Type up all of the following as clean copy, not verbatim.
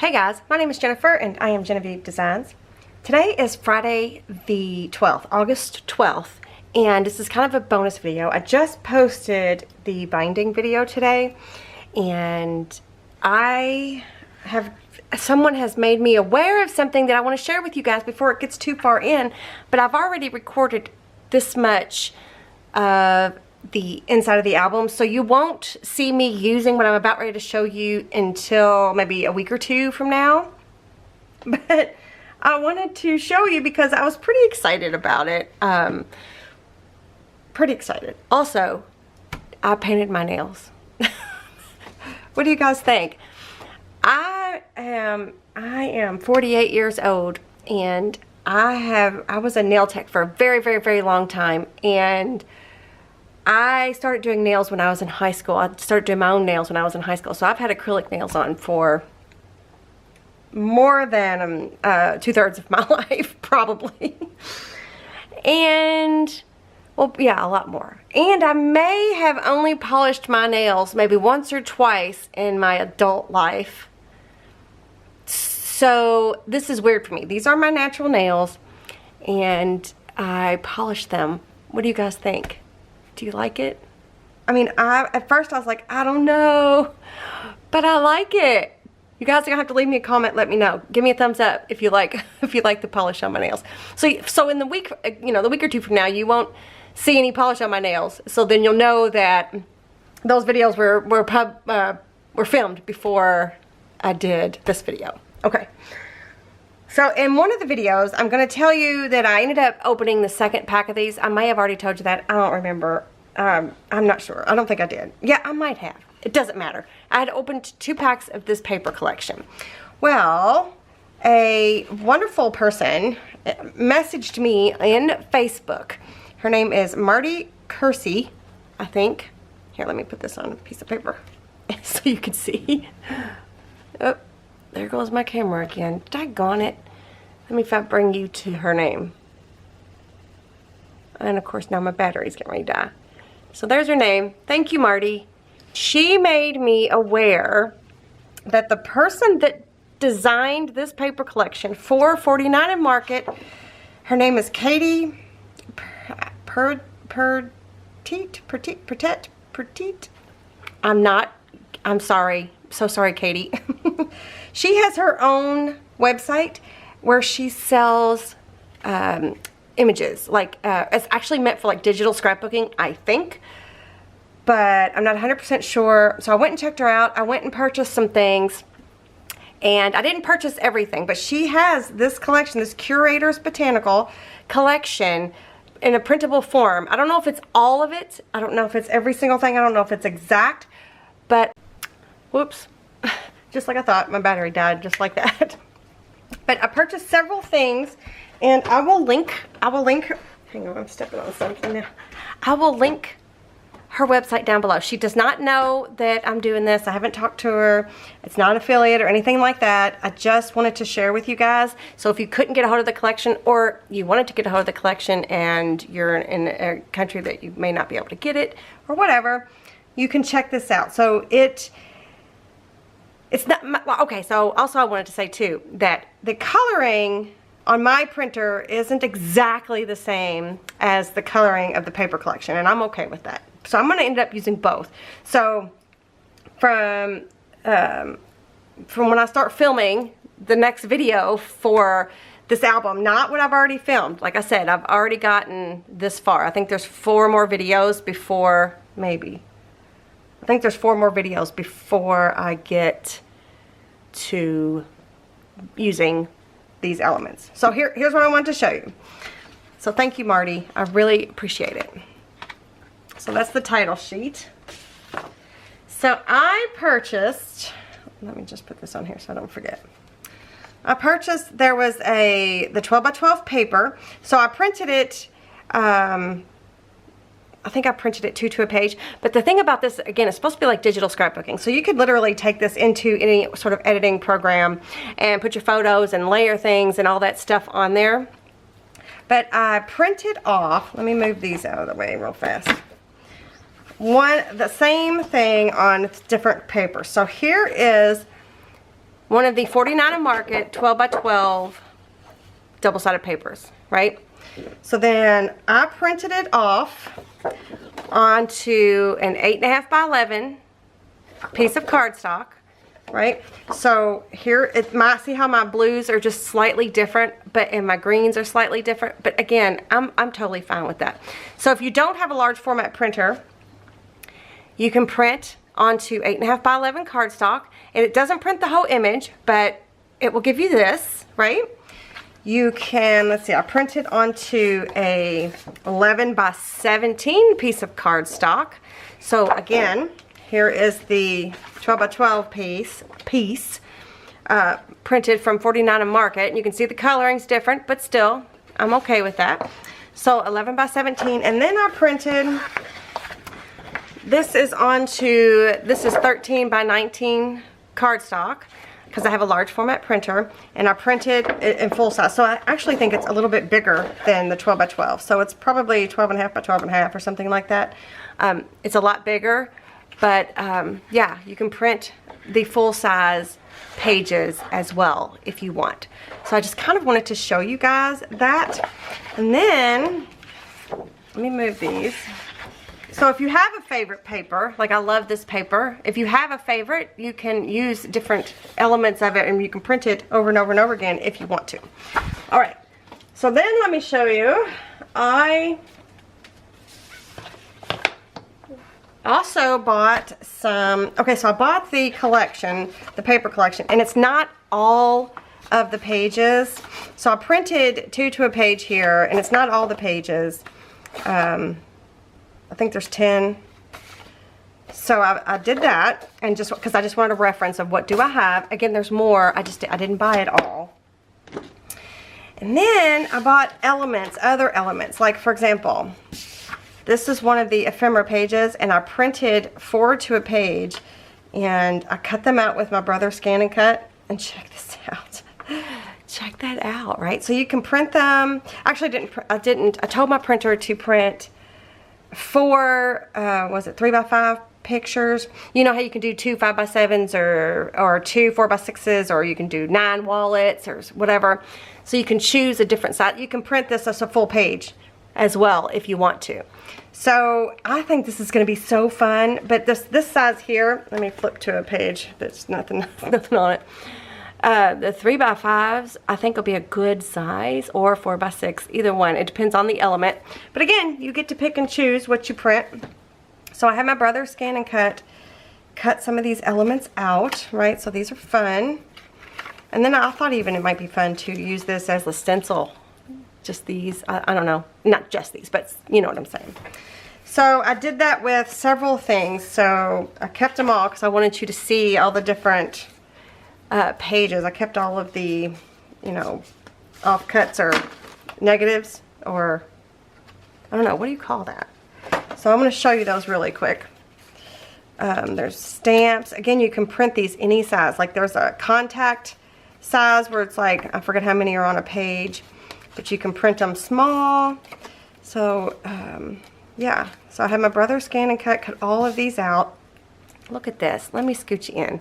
Hey guys, my name is Jennifer and I am Genevieve Designs. Today is Friday the 12th, August 12th, and this is kind of a bonus video. I just posted the binding video today, and someone has made me aware of something that I want to share with you guys before it gets too far in, but I've already recorded this much of the inside of the album, so you won't see me using what I'm about ready to show you until maybe a week or two from now. But I wanted to show you because I was pretty excited about it. Pretty excited. Also, I painted my nails. What do you guys think? I am 48 years old, and I was a nail tech for a very long time, and I started doing nails when I was in high school. I started doing my own nails when I was in high school. So I've had acrylic nails on for more than 2/3 of my life, probably. And, well, yeah, a lot more. And I may have only polished my nails maybe once or twice in my adult life. So this is weird for me. These are my natural nails, and I polished them. What do you guys think? Do you like it? I mean, at first I was like, I don't know, but I like it. You guys are gonna have to leave me a comment, let me know. Give me a thumbs up if you like the polish on my nails. So in the week, the week or two from now, you won't see any polish on my nails. So then you'll know that those videos were filmed before I did this video. Okay. So in one of the videos, I'm going to tell you that I ended up opening the second pack of these. I may have already told you that. I don't remember. I'm not sure. I don't think I did. Yeah, I might have. It doesn't matter. I had opened 2 packs of this paper collection. Well, a wonderful person messaged me in Facebook. Her name is Marty Kersey, I think. Here, let me put this on a piece of paper so you can see. Oh. There goes my camera again. Daggone it. Let me bring you to her name. And of course now my battery's getting ready to die. So there's her name. Thank you, Marty. She made me aware that the person that designed this paper collection for 49 and Market, her name is Katie Petite. I'm sorry. So sorry, Katie. She has her own website where she sells images. Like, it's actually meant for like digital scrapbooking, I think. But I'm not 100% sure. So I went and checked her out. I went and purchased some things. And I didn't purchase everything. But she has this collection, this Curator's Botanical collection in a printable form. I don't know if it's all of it. I don't know if it's every single thing. I don't know if it's exact. But, whoops. Just like I thought, my battery died just like that. But I purchased several things, and I will link, hang on, I'm stepping on something now. I will link her website down below. She does not know that I'm doing this. I haven't talked to her. It's not an affiliate or anything like that. I just wanted to share with you guys. So if you couldn't get a hold of the collection, or you wanted to get a hold of the collection and you're in a country that you may not be able to get it, or whatever, you can check this out. So it's not, well, okay, so also I wanted to say too that the coloring on my printer isn't exactly the same as the coloring of the paper collection, and I'm okay with that. So I'm going to end up using both. So from when I start filming the next video for this album, not what I've already filmed. Like I said, I've already gotten this far. I think there's 4 more videos before, maybe. I think there's 4 more videos before I get to using these elements. So here's what I wanted to show you. So thank you, Marty. I really appreciate it. So that's the title sheet. So I purchased, let me just put this on here so I don't forget. I purchased, there was the 12 by 12 paper. So I printed it, I think I printed it 2 to a page. But the thing about this, again, it's supposed to be like digital scrapbooking. So you could literally take this into any sort of editing program and put your photos and layer things and all that stuff on there. But I printed off, let me move these out of the way real fast. The same thing on different paper. So here is one of the 49 Market 12 by 12 double-sided papers, right? So then I printed it off onto an 8.5 by 11 piece of cardstock, right? So here, see how my blues are just slightly different, and my greens are slightly different. But again, I'm totally fine with that. So if you don't have a large format printer, you can print onto 8.5 by 11 cardstock, and it doesn't print the whole image, but it will give you this, right? You can, let's see, I printed onto a 11 by 17 piece of cardstock. So again, here is the 12 by 12 piece printed from 49 Market. And you can see the coloring's different, but still, I'm okay with that. So 11 by 17, and then I printed, this is 13 by 19 cardstock, because I have a large format printer, and I printed it in full size. So I actually think it's a little bit bigger than the 12 by 12. So it's probably 12.5 by 12.5 or something like that. It's a lot bigger, but yeah, you can print the full size pages as well if you want. So I just kind of wanted to show you guys that. And then, let me move these. So if you have a favorite paper, like I love this paper, if you have a favorite, you can use different elements of it and you can print it over and over and over again if you want to. All right, so then let me show you. I also bought some, okay, so I bought the collection, the paper collection, and it's not all of the pages. So I printed 2 to a page here, and it's not all the pages. I think there's 10. So I did that, and just because I just wanted a reference of what do I have. Again, there's more. I didn't buy it all. And then I bought elements, other elements. Like for example, this is one of the ephemera pages, and I printed 4 to a page, and I cut them out with my brother Scan and Cut. And check this out. Check that out, right? So you can print them. Actually, I told my printer to print 4, was it 3 by 5 pictures? You know how you can do 2 5 by 7s or 2 4 by 6s, or you can do 9 wallets or whatever. So you can choose a different size. You can print this as a full page as well if you want to. So I think this is going to be so fun. But this size here, let me flip to a page that's nothing on it. The 3 by 5s I think will be a good size, or 4 by 6, either one. It depends on the element. But again, you get to pick and choose what you print. So I had my brother Scan and Cut some of these elements out, right? So these are fun. And then I thought even it might be fun to use this as a stencil. Just these, I don't know, not just these, but you know what I'm saying. So I did that with several things. So I kept them all because I wanted you to see all the different pages. I kept all of the, you know, offcuts or negatives, or I don't know, what do you call that? So I'm going to show you those really quick. There's stamps. Again, you can print these any size. Like there's a contact size where it's like, I forget how many are on a page, but you can print them small. So yeah, so I had my brother Scan and cut all of these out. Look at this. Let me scoot you in.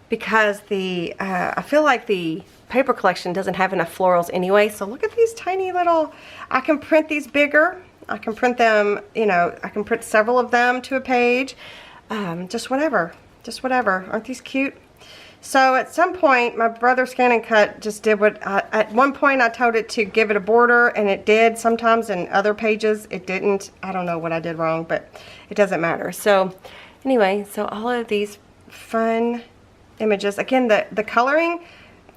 Because I feel like the paper collection doesn't have enough florals anyway. So look at these tiny little, I can print these bigger. I can print them, you know, I can print several of them to a page. Just whatever. Aren't these cute? So at some point, my brother Scan and Cut just did what, at one point I told it to give it a border, and it did. Sometimes in other pages it didn't. I don't know what I did wrong, but it doesn't matter. So anyway, so all of these fun images. Again, the coloring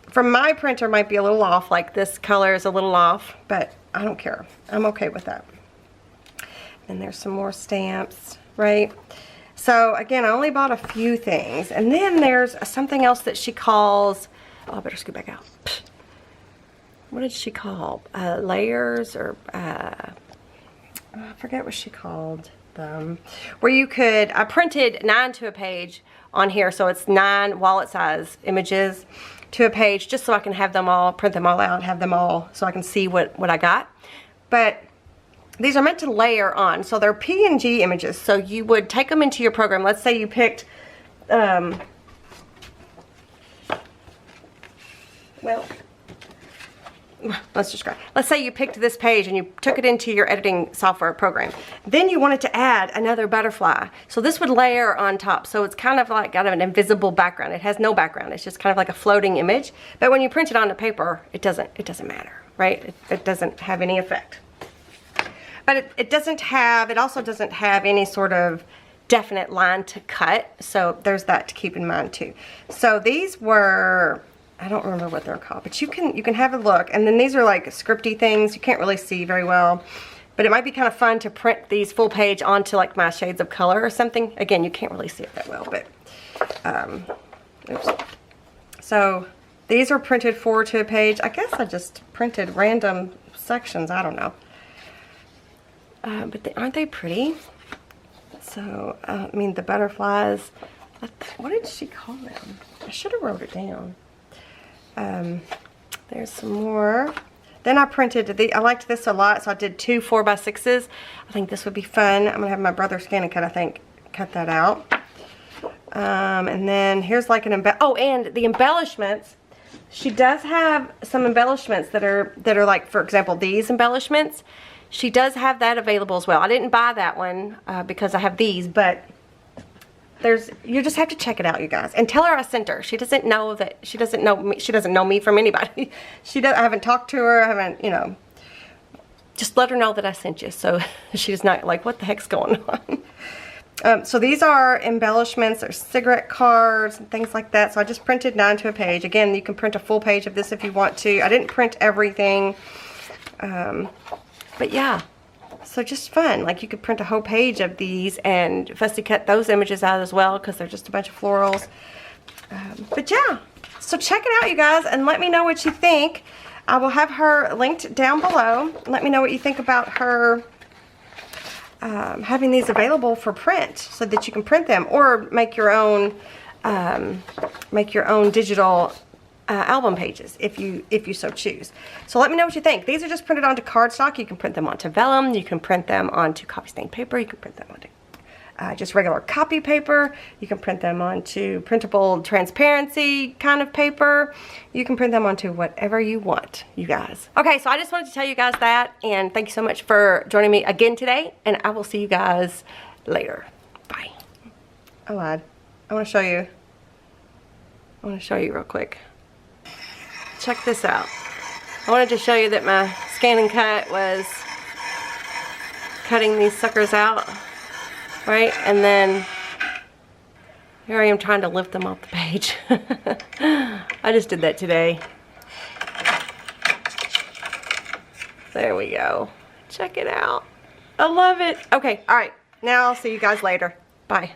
from my printer might be a little off, like this color is a little off, but I don't care. I'm okay with that. And there's some more stamps, right? So again, I only bought a few things. And then there's something else that she calls, oh, I better scoot back out. What did she call? Layers, or I forget what she called them. Where you could, I printed 9 to a page on here, so it's 9 wallet size images to a page, just so I can have them all, print them all out, have them all, so I can see what I got. But these are meant to layer on. So they're PNG images. So you would take them into your program. Let's say you picked, well, let's describe. Let's say you picked this page and you took it into your editing software program. Then you wanted to add another butterfly. So this would layer on top. So it's kind of like got an invisible background. It has no background. It's just kind of like a floating image. But when you print it onto paper, it doesn't matter, right? It doesn't have any effect. But it also doesn't have any sort of definite line to cut. So there's that to keep in mind too. So these were, I don't remember what they're called, but you can have a look. And then these are like scripty things. You can't really see very well, but it might be kind of fun to print these full page onto like my shades of color or something. Again, you can't really see it that well, but oops. So these are printed 4 to a page. I guess I just printed random sections. I don't know, but aren't they pretty? So I mean, the butterflies. What did she call them? I should have wrote it down. There's some more. Then I printed I liked this a lot, so I did 2 4x6s. I think this would be fun. I'm gonna have my brother scan and cut that out. And then here's like an and the embellishments. She does have some embellishments that are like, for example, these embellishments. She does have that available as well. I didn't buy that one because I have these, but you just have to check it out, you guys, and tell her I sent her. She doesn't know that, she doesn't know me from anybody. I haven't talked to her. I haven't, you know, just let her know that I sent you, so she's not like, what the heck's going on? So these are embellishments. There's cigarette cards and things like that. So I just printed 9 to a page. Again, you can print a full page of this if you want to. I didn't print everything, but yeah. So just fun, like you could print a whole page of these and fussy cut those images out as well because they're just a bunch of florals. But yeah, so check it out, you guys, and let me know what you think. I will have her linked down below. Let me know what you think about her having these available for print so that you can print them or make your own digital album pages if you so choose. So let me know what you think. These are just printed onto cardstock. You can print them onto vellum. You can print them onto copy stained paper. You can print them onto just regular copy paper. You can print them onto printable transparency kind of paper. You can print them onto whatever you want, you guys. Okay, so I just wanted to tell you guys that, and thank you so much for joining me again today, and I will see you guys later. Bye. I lied. I want to show you real quick. Check this out. I wanted to show you that my scan and cut was cutting these suckers out, right? And then here I am trying to lift them off the page. I just did that today. There we go. Check it out. I love it. Okay, all right. Now I'll see you guys later. Bye.